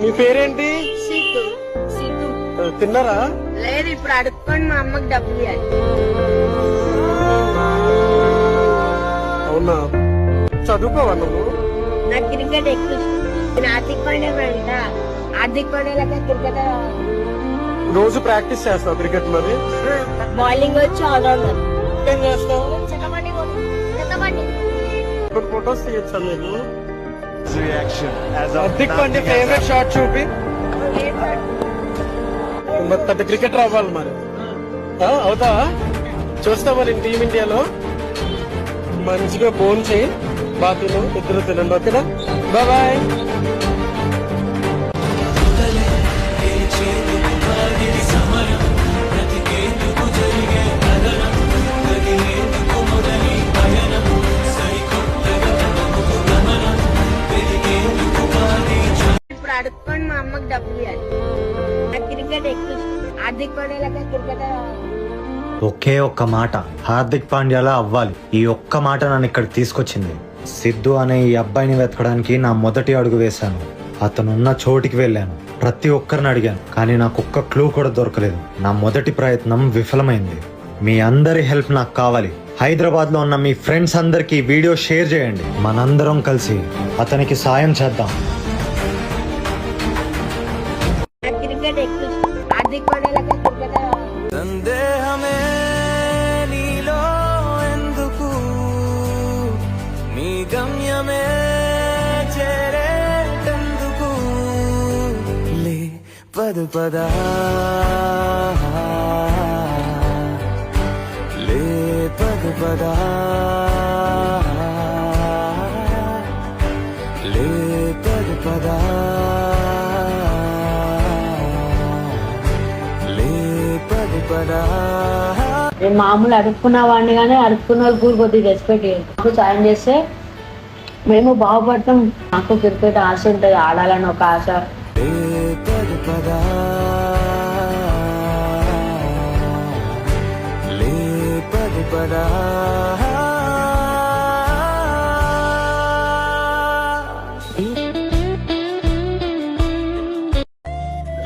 మీ పేరేంటి? Seat seat. తిన్నారా? లేదు, ఇప్పుడు అడుక్కొని మా అమ్మకి డబ్బులు ఇవ్వాలి. అవునా? చదువుకోవా నువ్వు? నాకు క్రికెట్ ఎక్కువ ఇష్టం. నేను హార్దిక్ పాండ్యా వెంట హార్దిక్ పాండ్యా లెక్క క్రికెట్ రోజు ప్రాక్టీస్ చేస్తావు క్రికెట్? మరి బౌలింగ్ వచ్చి ఆల్రౌండర్. ఏం చేస్తావు? చెత్తబండి కొన్ని ఫొటోస్ తీయచ్చా నేను? reaction as of Hardik Pandya favourite shot చూపి. మరి పెద్ద క్రికెటర్ అవ్వాలి మరి. అవుతావా? చూస్తావా నేను టీమిండియాలో? మంచిగా ఫోన్ చేయి, బాతులు ఇద్దరు తినండి. ఓకేనా? బాయ్. ఇప్పుడు అడుక్కొని మా అమ్మకి డబ్బులు ఇవ్వాలి. నాకు క్రికెట్ ఎక్కువ ఇష్టం. హార్దిక్ పాండ్యా లెక్క క్రికెట్ ఒకే ఒక్క మాట, హార్దిక్ పాండ్యాలా అవ్వాలి. ఈ ఒక్క మాట నన్ను ఇక్కడ తీసుకొచ్చింది. సిద్ధు అనే ఈ అబ్బాయిని వెతకడానికి నా మొదటి అడుగు వేశాను. అతనున్న చోటికి వెళ్ళాను, ప్రతి ఒక్కరిని అడిగాను, కానీ నాకు ఒక్క క్లూ కూడా దొరకలేదు. నా మొదటి ప్రయత్నం విఫలమైంది. మీ అందరి హెల్ప్ నాకు కావాలి. హైదరాబాద్ లో ఉన్న మీ ఫ్రెండ్స్ అందరికి వీడియో షేర్ చేయండి. మనందరం కలిసి అతనికి సాయం చేద్దాం. నాకు క్రికెట్ ఎక్కువ ఇష్టం. హార్దిక్ పాండ్యా లెక్క క్రికెట్ సందేహమే నీలో ఎందుకు, నీ గమ్యమే చేరేటందుకు. లే పద పద లే పద పద లే పద పద లే పద పద. నేను మామూలు అడుక్కున్న వాడిని కానీ అడుక్కున్న వాళ్ళు కూడా కొద్దిగా రెస్పెక్ట్ నాకు సాయం చేస్తే మేము బాగుపడతాం. నాకు క్రికెట్ ఆశ ఉంటుంది, ఆడాలని ఒక ఆశ. లే పద పద లే పద పద.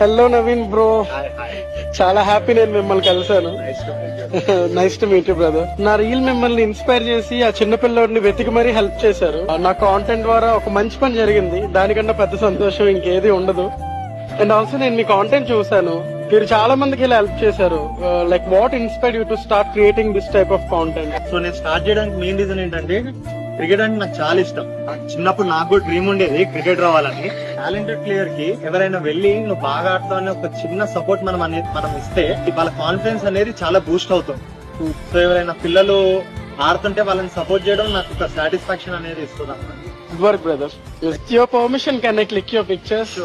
హలో నవీన్ బ్రో, చాలా హ్యాపీ నేను మిమ్మల్ని కలిసాను. Nice to meet you brother. నా రీల్ మిమ్మల్ని ఇన్స్పైర్ చేసి ఆ చిన్న పిల్లోడిని వెతికి మరీ హెల్ప్ చేశారు. నా కాంటెంట్ ద్వారా ఒక మంచి పని జరిగింది. దానికన్నా పెద్ద సంతోషం ఇంకేది ఉండదు. అండ్ ఆల్సో నేను మీ కాంటెంట్ చూసాను, మీరు చాలా మందికి ఇలా హెల్ప్ చేశారు. Like what inspired you to start creating this type of content? So నేను స్టార్ట్ చేయడానికి మెయిన్ రీజన్ ఏంటంటే, క్రికెట్ అంటే నాకు చాలా ఇష్టం. చిన్నప్పుడు నాకు కూడా డ్రీమ్ ఉండేది క్రికెట్ రావాలని. టాలెంటెడ్ ప్లేయర్ కి ఎవరైనా వెళ్ళి నువ్వు బాగా ఆడుతావు అనే ఒక చిన్న సపోర్ట్ మనం ఇస్తే వాళ్ళ కాన్ఫిడెన్స్ అనేది చాలా బూస్ట్ అవుతుంది. సో ఎవరైనా పిల్లలు ఆడుతుంటే వాళ్ళని సపోర్ట్ చేయడం నాకు ఒక సాటిస్ఫాక్షన్ అనేది ఇస్తుంది. Good work brother. With your permission can I click your pictures?